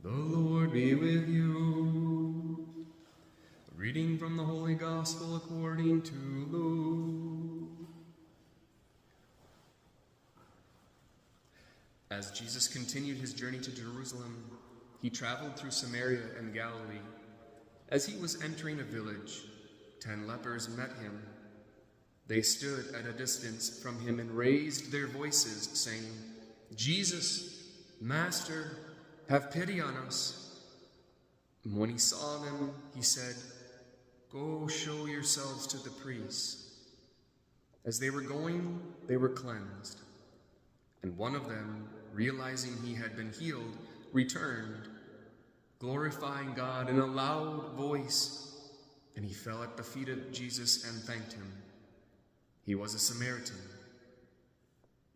The Lord be with you. A reading from the Holy Gospel according to Luke. As Jesus continued his journey to Jerusalem, he traveled through Samaria and Galilee. As he was entering a village, 10 lepers met him. They stood at a distance from him and raised their voices, saying, "Jesus, Master, have pity on us." And when he saw them, he said, "Go show yourselves to the priests." As they were going, they were cleansed. And one of them, realizing he had been healed, returned, glorifying God in a loud voice, and he fell at the feet of Jesus and thanked him. He was a Samaritan.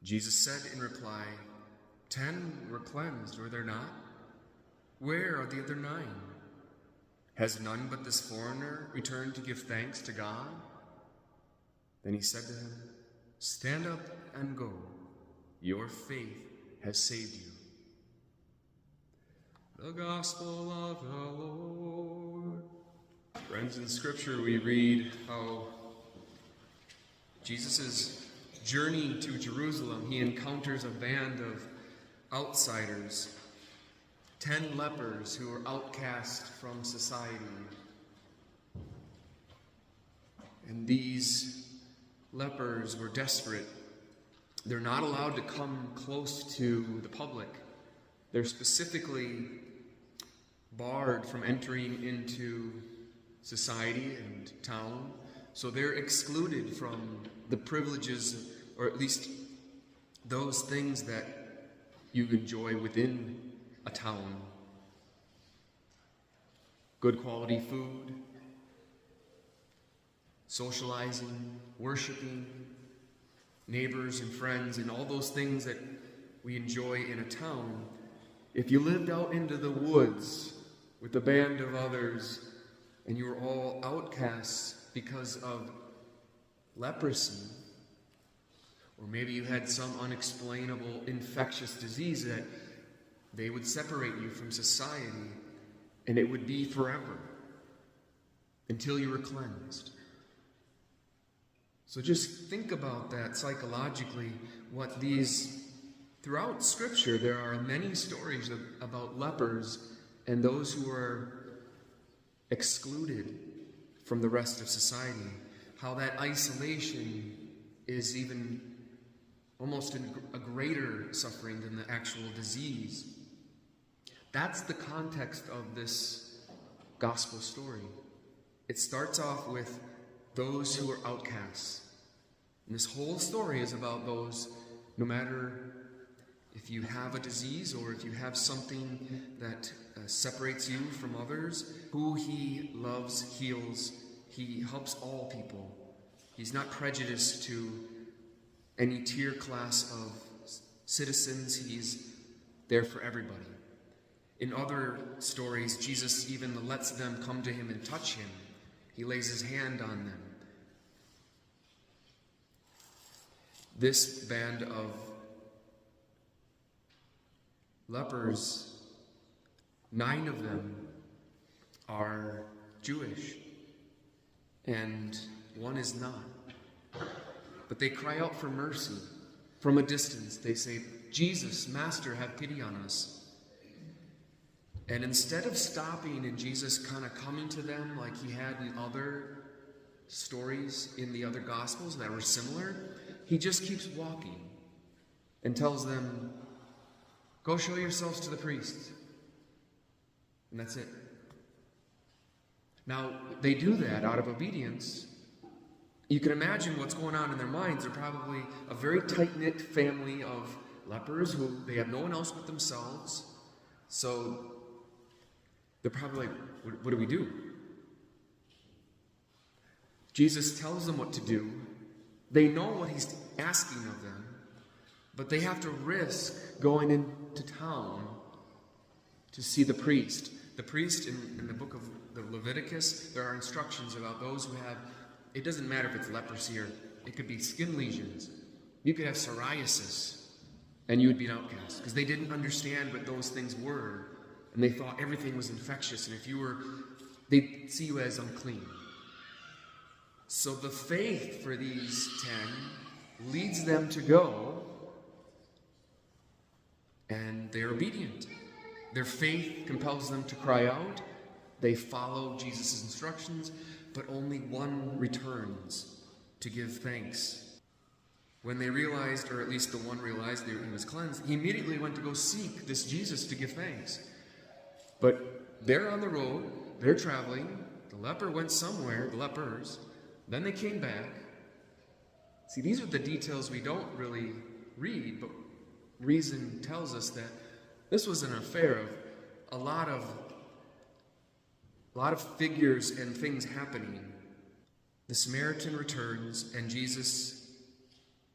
Jesus said in reply, 10 were cleansed, were there not? Where are the other 9? Has none but this foreigner returned to give thanks to God? Then he said to him, "Stand up and go. Your faith has saved you." The Gospel of the Lord. Friends, in Scripture we read how Jesus' journey to Jerusalem, he encounters a band of outsiders, 10 lepers who are outcast from society. And these lepers were desperate. They're not allowed to come close to the public. They're specifically barred from entering into society and town. So they're excluded from the privileges, or at least those things that you enjoy within a town. Good quality food, socializing, worshiping, neighbors and friends, and all those things that we enjoy in a town. If you lived out into the woods with a band of others and you were all outcasts because of leprosy, or maybe you had some unexplainable infectious disease that they would separate you from society, and it would be forever until you were cleansed. So just think about that psychologically, what these, throughout Scripture, there are many stories about lepers and those who are excluded from the rest of society, how that isolation is even almost a greater suffering than the actual disease. That's the context of this gospel story. It starts off with those who are outcasts. And this whole story is about those, no matter if you have a disease or if you have something that separates you from others, who he loves, heals. He helps all people. He's not prejudiced to any tier class of citizens. He's there for everybody. In other stories, Jesus even lets them come to him and touch him. He lays his hand on them. This band of lepers, 9 of them are Jewish, and 1 is not. But they cry out for mercy. From a distance, they say, "Jesus, Master, have pity on us." And instead of stopping and Jesus kind of coming to them like he had in other stories in the other Gospels that were similar, he just keeps walking and tells them, "Go show yourselves to the priests." And that's it. Now, they do that out of obedience. You can imagine what's going on in their minds. They're probably a very tight-knit family of lepers who they have no one else but themselves. So they're probably like, what do we do? Jesus tells them what to do. They know what he's asking of them, but they have to risk going into town to see the priest. The priest in the book of the Leviticus, there are instructions about those who have, it doesn't matter if it's leprosy or it could be skin lesions. You could have psoriasis and you would be an outcast because they didn't understand what those things were. And they thought everything was infectious, and if you were, they'd see you as unclean. So the faith for these 10 leads them to go, and they're obedient. Their faith compels them to cry out. They follow Jesus' instructions, but only one returns to give thanks. When they realized, or at least the one realized that he was cleansed, he immediately went to go seek this Jesus to give thanks. But they're on the road, they're traveling, the leper went somewhere, the lepers, then they came back. See, these are the details we don't really read, but reason tells us that this was an affair of a lot of figures and things happening. The Samaritan returns, and Jesus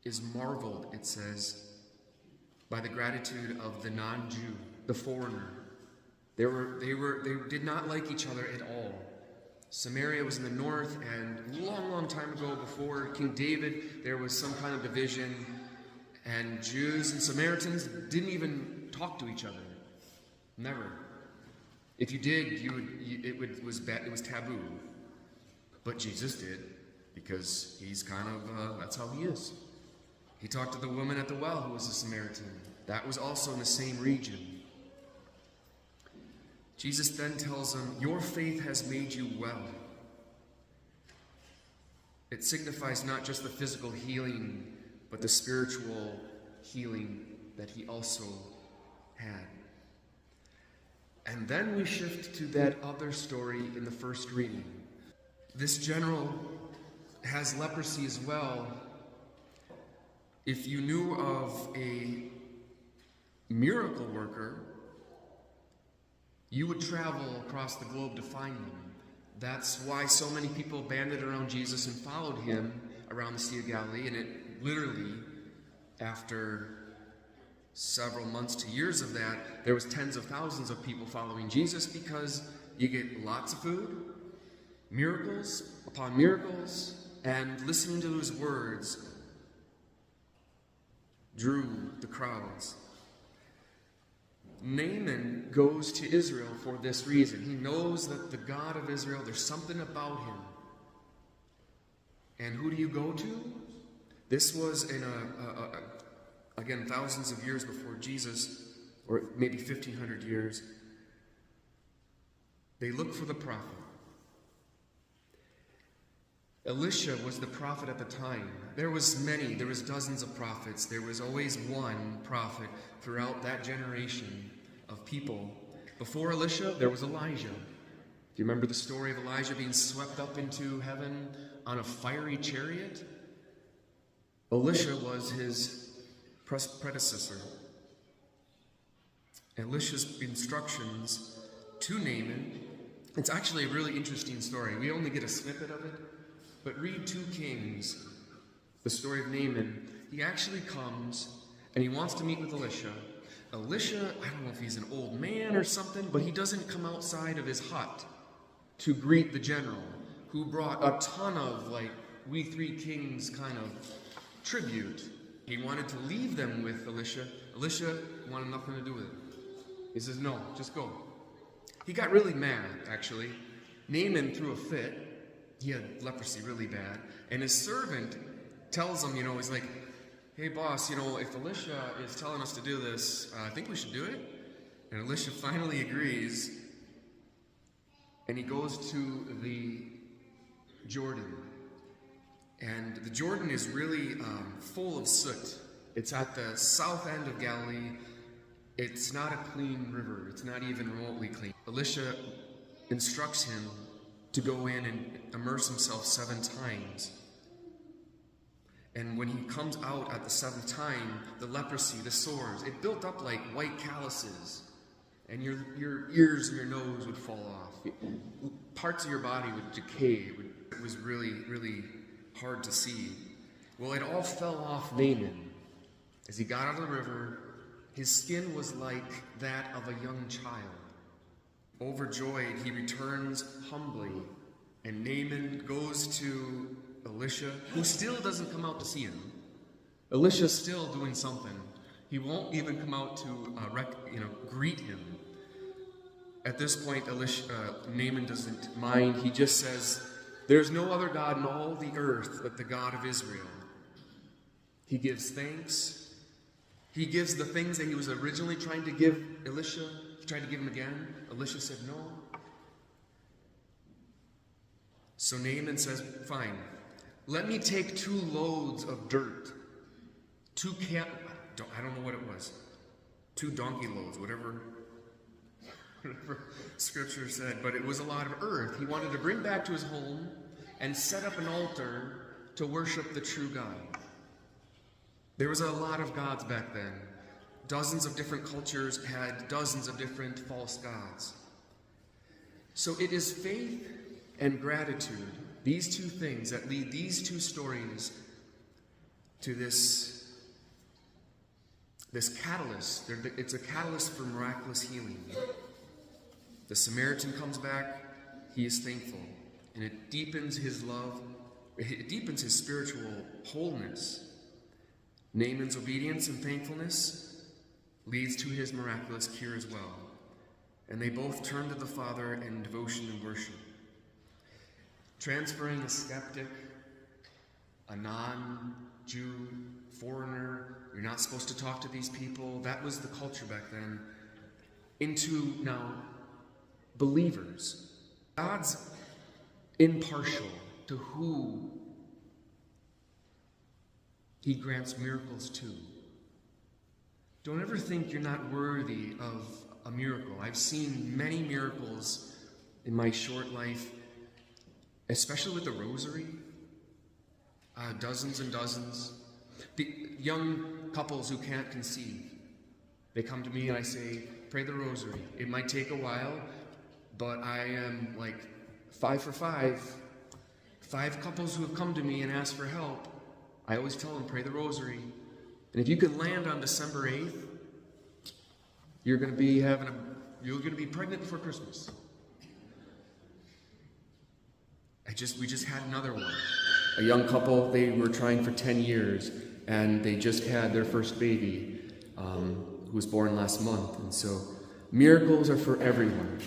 is marveled, it says, by the gratitude of the non-Jew, the foreigner. They did not like each other at all. Samaria was in the north, and a long, long time ago, before King David, there was some kind of division, and Jews and Samaritans didn't even talk to each other. Never. If you did, it was taboo. But Jesus did, because he's kind of, that's how he is. He talked to the woman at the well who was a Samaritan. That was also in the same region. Jesus then tells him, your faith has made you well. It signifies not just the physical healing, but the spiritual healing that he also had. And then we shift to that other story in the first reading. This general has leprosy as well. If you knew of a miracle worker, you would travel across the globe to find them. That's why so many people banded around Jesus and followed him around the Sea of Galilee, and it literally, after several months to years of that, there was tens of thousands of people following Jesus, because you get lots of food, miracles upon miracles, and listening to his words drew the crowds. Naaman goes to Israel for this reason. He knows that the God of Israel, there's something about him. And who do you go to? This was in again, thousands of years before Jesus, or maybe 1,500 years. They look for the prophet. Elisha was the prophet at the time. There was dozens of prophets. There was always one prophet throughout that generation of people. Before Elisha, there was Elijah. Do you remember the story of Elijah being swept up into heaven on a fiery chariot? Elisha was his predecessor. Elisha's instructions to Naaman, it's actually a really interesting story. We only get a snippet of it, but read 2 Kings, the story of Naaman. He actually comes and he wants to meet with Elisha. Elisha, I don't know if he's an old man or something, but he doesn't come outside of his hut to greet the general, who brought a ton of, like, we 3 kings kind of tribute. He wanted to leave them with Elisha. Elisha wanted nothing to do with it. He says, no, just go. He got really mad, actually. Naaman threw a fit. He had leprosy really bad. And his servant tells him, he's like, hey boss, if Elisha is telling us to do this, I think we should do it. And Elisha finally agrees. And he goes to the Jordan. And the Jordan is really full of soot. It's at the south end of Galilee. It's not a clean river. It's not even remotely clean. Elisha instructs him to go in and immerse himself 7 times. And when he comes out at the 7th time, the leprosy, the sores, it built up like white calluses. And your ears and your nose would fall off. Parts of your body would decay. It was really, really hard to see. Well, it all fell off Naaman. As he got out of the river, his skin was like that of a young child. Overjoyed, he returns humbly, and Naaman goes to Elisha, who still doesn't come out to see him. Elisha's still doing something. He won't even come out to greet him. At this point, Naaman doesn't mind. He just says, "There's no other God in all the earth but the God of Israel." He gives thanks. He gives the things that he was originally trying to give Elisha. He tried to give him again. Elisha said no. So Naaman says, "Fine, let me take 2 loads of dirt. I don't know what it was. 2 donkey loads, whatever Scripture said, but it was a lot of earth he wanted to bring back to his home and set up an altar to worship the true God." There was a lot of gods back then. Dozens of different cultures had dozens of different false gods. So it is faith and gratitude, these 2 things that lead these 2 stories to this catalyst. It's a catalyst for miraculous healing. The Samaritan comes back, he is thankful, and it deepens his love, it deepens his spiritual wholeness. Naaman's obedience and thankfulness leads to his miraculous cure as well. And they both turn to the Father in devotion and worship. Transferring a skeptic, a non-Jew, foreigner, you're not supposed to talk to these people, that was the culture back then, into now believers. God's impartial to who he grants miracles to. Don't ever think you're not worthy of a miracle. I've seen many miracles in my short life, especially with the rosary. Dozens and dozens. The young couples who can't conceive, they come to me and I say, "Pray the rosary." It might take a while, but I am like 5 for 5. 5 couples who have come to me and asked for help, I always tell them, pray the rosary. And if you can land on December 8th, you're going to be pregnant before Christmas. We just had another one. A young couple, they were trying for 10 years, and they just had their first baby, who was born last month. And so, miracles are for everyone.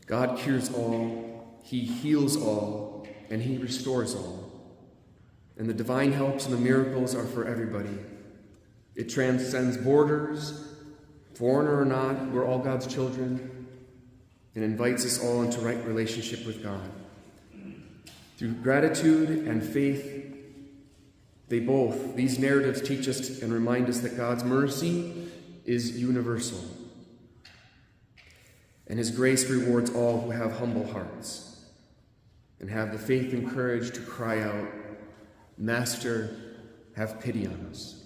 God cures all, he heals all, and he restores all. And the divine helps and the miracles are for everybody. It transcends borders, foreigner or not, we're all God's children, and invites us all into right relationship with God. Through gratitude and faith, these narratives teach us and remind us that God's mercy is universal. And his grace rewards all who have humble hearts and have the faith and courage to cry out, "Master, have pity on us."